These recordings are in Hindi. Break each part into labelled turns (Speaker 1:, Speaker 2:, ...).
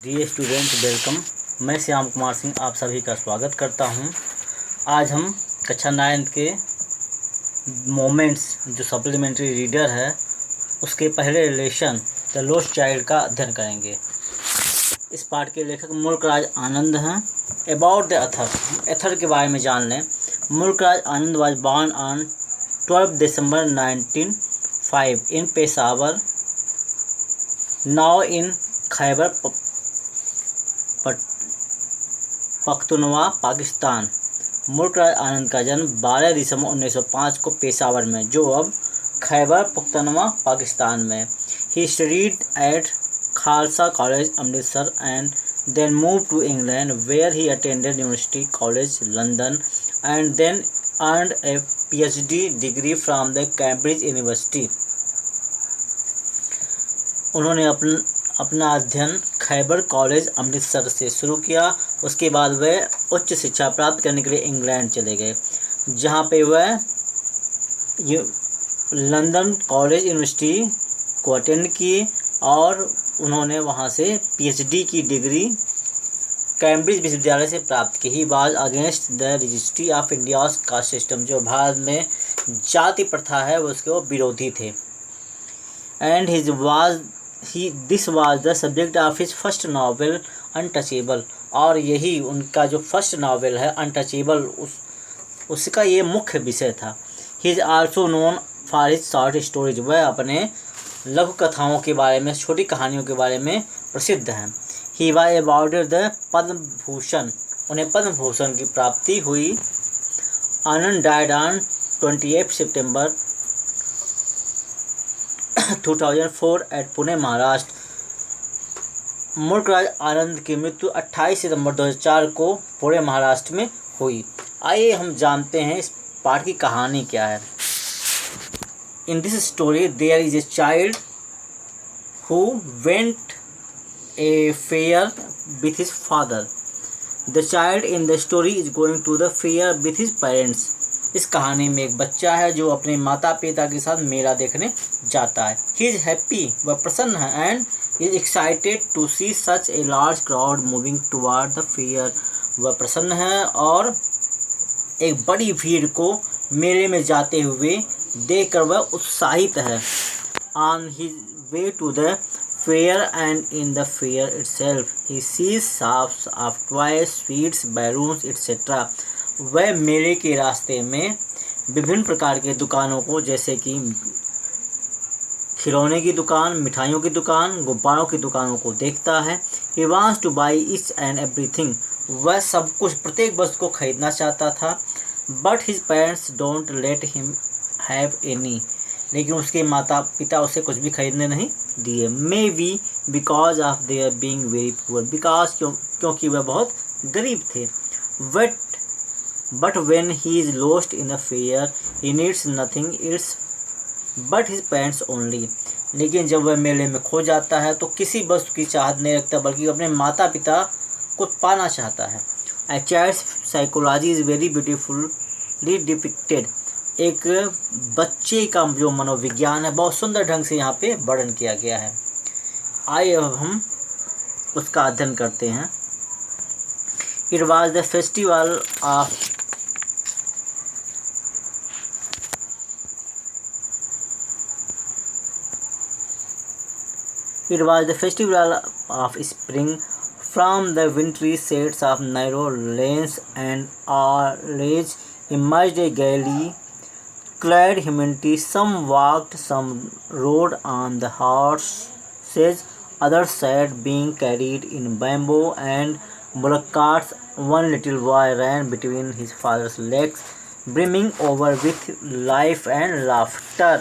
Speaker 1: Dear student welcome. मैं श्याम कुमार सिंह आप सभी का स्वागत करता हूं। आज हम कक्षा 9 के मोमेंट्स जो सप्लीमेंट्री रीडर है उसके पहले रिलेशन द लॉस्ट चाइल्ड का अध्ययन करेंगे। इस पाठ के लेखक मुल्कराज आनंद हैं। अबाउट द एथर के बारे में जान लें। Mulkraj Anand was born on 12 December 1905 in Peshawar, now in Khyber Pakhtunkhwa, Pakistan. Mulkraj Anand का जन्म 12 दिसंबर 1905 को पेशावर में, जो अब खैबर पख्तूनवा, पाकिस्तान में। He studied at Khalsa college, Amritsar and then moved to England where he attended University College London and then earned a PhD degree from the Cambridge University. उन्होंने अपना अध्ययन खैबर कॉलेज अमृतसर से शुरू किया। उसके बाद वह उच्च शिक्षा प्राप्त करने के लिए इंग्लैंड चले गए, जहाँ पे वह लंदन कॉलेज यूनिवर्सिटी को अटेंड किए और उन्होंने वहाँ से पीएचडी की डिग्री कैम्ब्रिज विश्वविद्यालय से प्राप्त की। He was against the registry of India's caste system, जो भारत में जाति प्रथा है उसके वो विरोधी थे। And this was the subject of his first novel untouchable, और यही उनका जो फर्स्ट नावल है अनटचेबल उसका ये मुख्य विषय था। He is also known for his short stories, वह अपने लघु कथाओं के बारे में, छोटी कहानियों के बारे में प्रसिद्ध हैं। He was awarded the Padma Bhushan, उन्हें पद्म भूषण की प्राप्ति हुई। Anand died on 28 September 2004 at Pune, Maharashtra. Mulkraj Anand की मृत्यु 28 सितंबर 2004 को पुणे, महाराष्ट्र में हुई। आइए हम जानते हैं इस पाठ की कहानी क्या है। In this story, there is a child who went a fair with his father. The child in the story is going to the fair with his parents. इस कहानी में एक बच्चा है जो अपने माता पिता के साथ मेला देखने जाता है। He is happy, वह प्रसन्न है, and is excited to see such a large crowd moving toward the fair. वह प्रसन्न है और एक बड़ी भीड़ को मेले में जाते हुए देखकर वह उत्साहित है। On his way to the fair and in the fair itself, he sees shops of toys, sweets, balloons, etc. वह मेले के रास्ते में विभिन्न प्रकार के दुकानों को, जैसे कि खिलौने की दुकान, मिठाइयों की दुकान, गुब्बारों की दुकानों को देखता है। He wants to buy each and everything. वह सब कुछ, प्रत्येक वस्तु को खरीदना चाहता था। But his parents don't let him have any. लेकिन उसके माता पिता उसे कुछ भी खरीदने नहीं दिए। Maybe because of their being very poor. Because क्योंकि वह बहुत गरीब थे। But when he is lost in the fair, he needs nothing else but his parents only. लेकिन जब वह मेले में खो जाता है तो किसी वस्तु की चाहत नहीं रखता, बल्कि अपने माता पिता को पाना चाहता है। A child's psychology is very beautifully depicted. एक बच्चे का जो मनोविज्ञान है बहुत सुंदर ढंग से यहाँ पे वर्णन किया गया है। आइए अब हम उसका अध्ययन करते हैं। It was the festival of spring. From the wintry shades of narrow lanes and alleys emerged a gaily clad humanity. Some walked, some rode on the horses, others sat being carried in bamboo and bullock carts. One little boy ran between his father's legs, brimming over with life and laughter.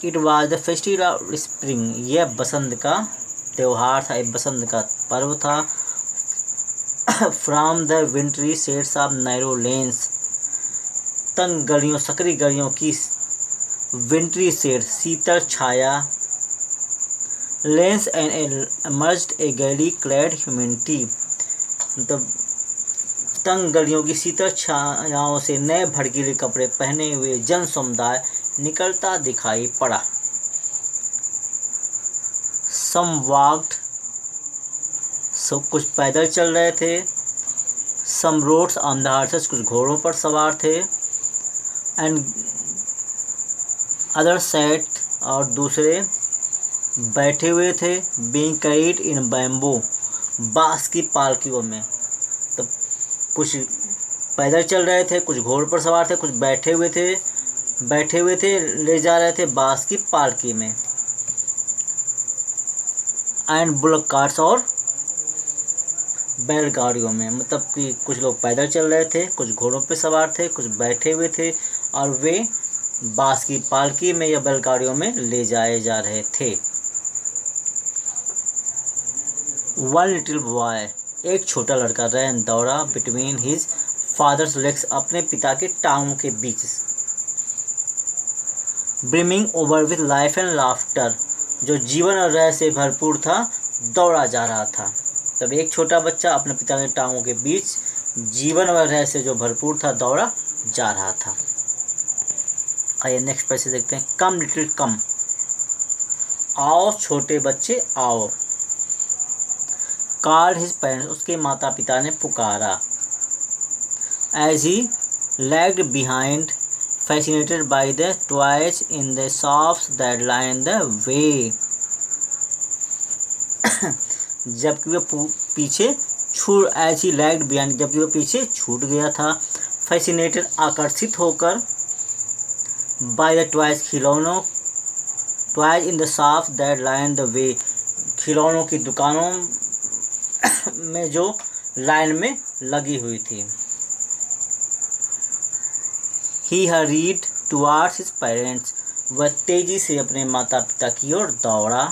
Speaker 1: It was the festival of spring. यह बसंत का त्योहार था, एक बसंत का पर्व था। From the wintry shades of narrow lanes, तंग गलियों, सकरी गलियों की विंट्री शेड, शीतल छाया, lanes and emerged a gaily clad humanity, मतलब तंग गलियों की शीतल छायाओं से नए भड़कीले कपड़े पहने हुए जन समुदाय निकलता दिखाई पड़ा। सम वॉक्ड, सब कुछ पैदल चल रहे थे। सम रोड्स ऑन द हॉर्सेस, कुछ घोड़ों पर सवार थे। एंड अदर सेट, और दूसरे बैठे हुए थे। बीइंग कैरिड इन बैम्बू, बांस की पालकियों में। तो कुछ पैदल चल रहे थे, कुछ घोड़ों पर सवार थे, कुछ बैठे हुए थे, ले जा रहे थे बांस की पालकी में। एंड बुलक कार्ट्स, और बैलगाड़ियों में। मतलब कि कुछ लोग पैदल चल रहे थे, कुछ घोड़ों पे सवार थे, कुछ बैठे हुए थे, और वे बांस की पालकी में या बैलगाड़ियों में ले जाए जा रहे थे। वन लिटिल बॉय, एक छोटा लड़का, रैन, दौड़ा, बिटवीन हिज फादर्स लेग्स, अपने पिता के टांगों के बीच। Brimming over with life and laughter, जो जीवन और रहस्य से भरपूर था, दौड़ा जा रहा था। तब एक छोटा बच्चा अपने पिता के टांगों के बीच जीवन और रहस्य से जो भरपूर था, दौड़ा जा रहा था। आइए नेक्स्ट पैसेज देखते हैं। कम लिटिल कम, आओ छोटे बच्चे आओ। कॉल्ड हिज पेरेंट्स, उसके माता पिता ने पुकारा। As he lagged behind, fascinated by the toys in the shops that line the way, जबकि वह पीछे छूट, एज ही लैग्ड बिहाइंड, जबकि वह पीछे छूट गया था। फैसिनेटेड, आकर्षित होकर, बाय द टॉयज, खिलौनों, toys in the shops that line the वे, खिलौनों की दुकानों में जो लाइन में लगी हुई थी। He hurried towards his parents, वह तेजी से अपने माता पिता की ओर दौड़ा।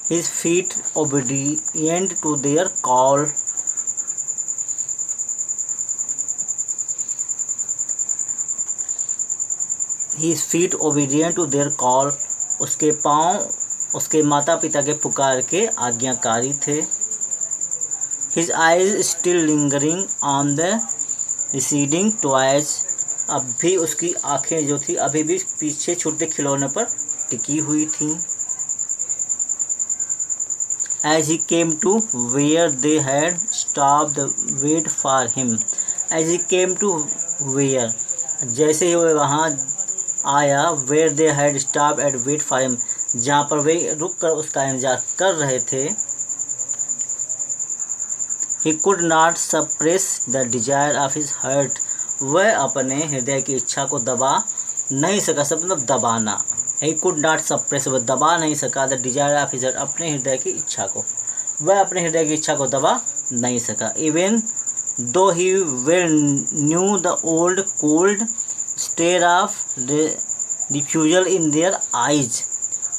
Speaker 1: His feet obedient to their call, His feet obedient to their call, उसके पाँव उसके माता पिता के पुकार के आज्ञाकारी थे। His eyes still lingering on the receding toys, अब भी उसकी आँखें जो थी अभी भी पीछे छूटते खिलौने पर टिकी हुई थीं। As he came to where they had stopped wait for him, as he came to where, जैसे ही वह वहाँ आया, where they had stopped and wait for him, जहाँ पर वे रुक कर उसका इंतजार कर रहे थे। He could not suppress the desire of his heart, वह अपने हृदय की इच्छा को दबा नहीं सका, सब मतलब दबाना। He could not suppress, वह दबा नहीं सका, the desire of his heart, अपने हृदय की इच्छा को, वह अपने हृदय की इच्छा को दबा नहीं सका। Even though he well knew the old cold stare of refusal in their eyes,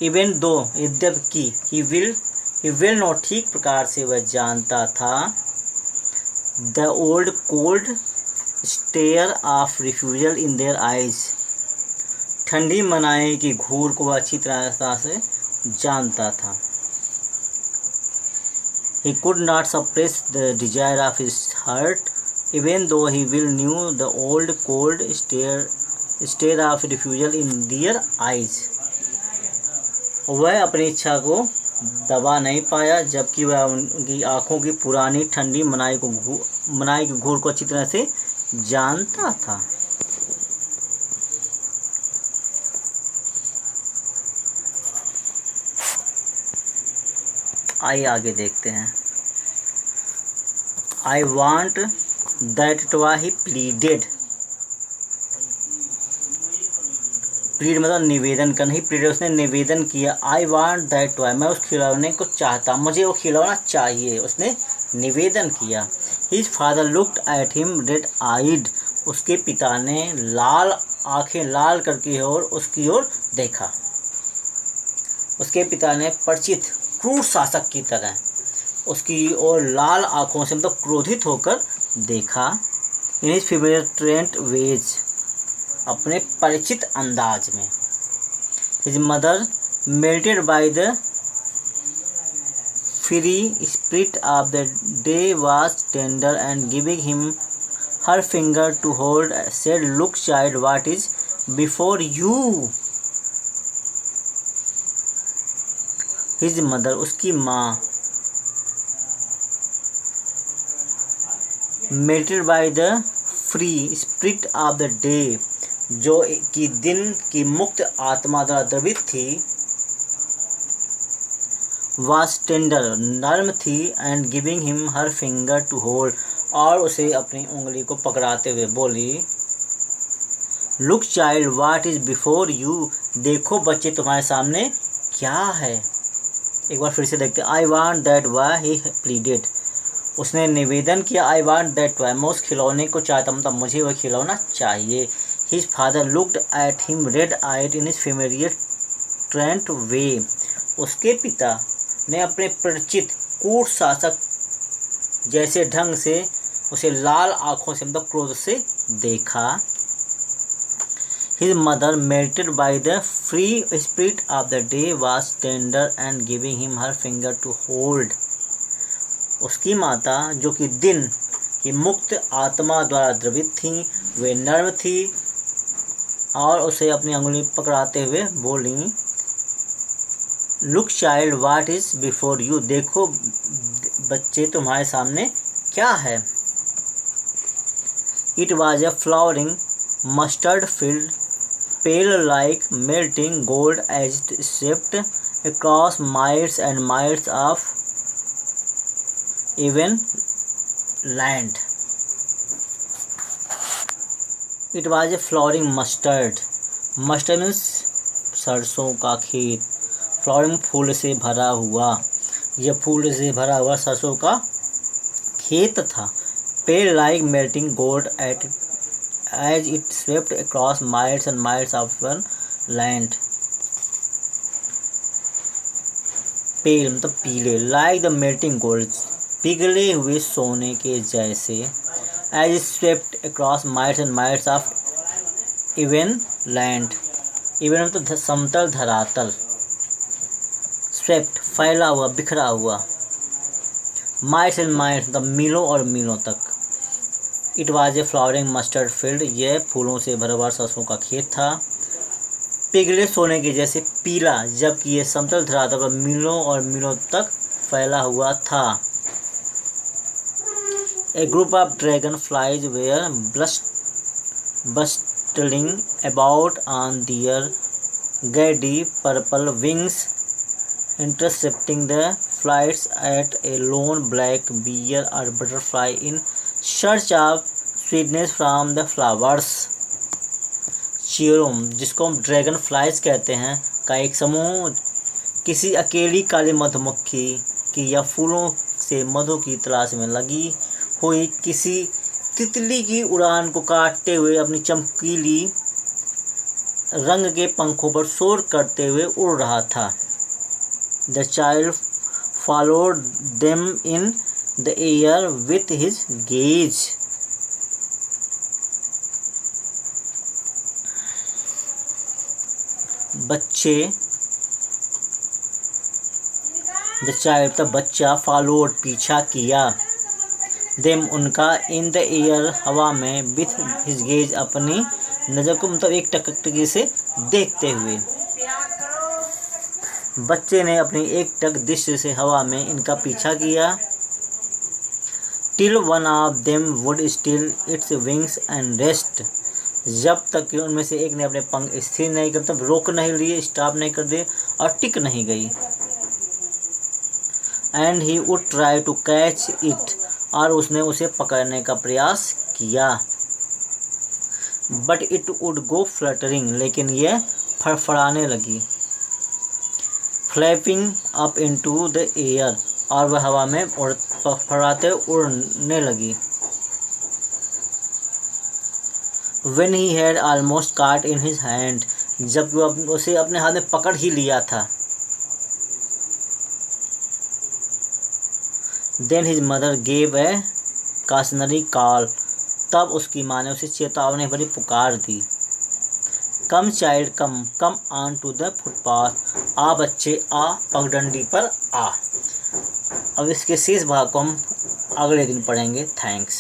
Speaker 1: even though, यद्यपि, he will know, ठीक प्रकार से वह जानता था, the old cold stare of refusal in their eyes, ठंडी मनाई की घूर को वह अच्छी तरह से जानता था। He could not suppress the desire of his heart, even though he well knew the old cold stare of refusal in their eyes, वह अपनी इच्छा को दबा नहीं पाया, जबकि वह उनकी आँखों की पुरानी ठंडी मनाई की घूर को अच्छी तरह से जानता था। आइए आगे देखते हैं। I want that toy, he pleaded, plead मतलब निवेदन करना, ही प्लीड उसने निवेदन किया। आई वांट दैट टॉय, मैं उस खिलौने को चाहता, मुझे वो खिलौना चाहिए, उसने निवेदन किया। His father looked at him red eyed, उसके पिता ने आंखें लाल करके और उसकी ओर देखा। उसके पिता ने परिचित क्रूर शासक की तरह उसकी ओर लाल आंखों से मतलब क्रोधित होकर देखा। In his favourite truant ways, अपने परिचित अंदाज में। His mother melted by the free spirit of the day was tender and giving him her finger to hold said, look child, what is before you. His mother, उसकी माँ, melted by the free spirit of the day, जो कि दिन की मुक्त आत्मा द्वारा द्रवित थी, was टेंडर, नर्म थी, and giving him her finger to hold, और उसे अपनी उंगली को पकड़ाते हुए बोली, look child what is before you, देखो बच्चे तुम्हारे सामने क्या है। एक बार फिर से देखते, I want that toy, he pleaded, उसने निवेदन किया, आई वांट दैट वाई, मैं उस खिलौने को चाहता हूँ, तब मुझे वह खिलौना चाहिए। His father looked at him red eyed in his familiar tyrant way, उसके पिता ने अपने परिचित कूट शासक जैसे ढंग से उसे लाल आंखों से मतलब क्रोध से देखा। His mother, melted by the free spirit of the day, was tender and giving him her finger to hold. उसकी माता, जो कि दिन की मुक्त आत्मा द्वारा द्रवित थी, वे नर्म थी और उसे अपनी अंगुली पकड़ाते हुए बोली, look child what is before you, देखो बच्चे तुम्हारे सामने क्या है। It was a flowering mustard filled, pale like melting gold as it swept across miles and miles of even land. It was a flowering mustard. Mustard means सरसों का खेत। फ्लावरिंग फूल से भरा हुआ, यह फूल से भरा हुआ सरसों का खेत था। Pale like melting gold at as it swept across miles and miles of land. Pale मतलब पीले, like the melting gold, पिघले हुए सोने के जैसे, as it swept across miles and miles of even land, even मतलब समतल धरातल, swept फैला हुआ, बिखरा हुआ, miles and miles मतलब मीलों और मीलों तक। It was a flowering mustard field, यह फूलों से भरा हुआ सरसों का खेत था, पिघले सोने के जैसे पीला, जबकि यह समतल धरातल पर मीलों और मीलों तक फैला हुआ था। A group of dragonflies were bustling about on their gaudy purple wings, intercepting the flights at a lone black bee or butterfly in search of sweetness from the flowers. चियरों, जिसको हम ड्रैगन फ्लाइज कहते हैं, का एक समूह किसी अकेली काली मधुमक्खी की या फूलों से मधु की तलाश में लगी हुई किसी तितली की उड़ान को काटते हुए अपनी चमकीली रंग के पंखों पर शोर करते हुए उड़ रहा था। The child followed them in the air with his gaze. बच्चे, the child तब बच्चा, followed पीछा किया, them उनका, in the air हवा में, with his gaze अपनी नज़र को मतलब एक टकटकी से देखते हुए। बच्चे ने अपनी एक टक दृष्टि से हवा में इनका पीछा किया। Till one of them would still its wings and rest, जब तक कि उनमें से एक ने अपने पंख स्थिर नहीं कर, तब रोक नहीं लिए, स्टॉप नहीं कर दिए और टिक नहीं गई। And he would try to catch it, और उसने उसे पकड़ने का प्रयास किया। But it would go fluttering, लेकिन यह फड़फड़ाने लगी। Flapping up into the air, और वह हवा में फड़फड़ाते उड़ने लगी। When he had almost caught in his hand, जब वह उसे अपने हाथ में पकड़ ही लिया था। Then his mother gave a cautionary call, तब उसकी माँ ने उसे चेतावनी भरी पुकार दी। Come child come, come on to the footpath, आ बच्चे आ, पगडंडी पर आ। अब इसके शेष भाग को हम अगले दिन पढ़ेंगे। थैंक्स।